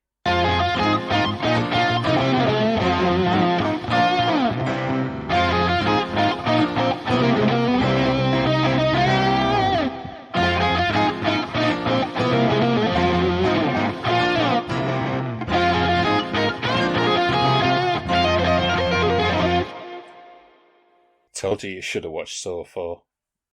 Told you should have watched Saw 4.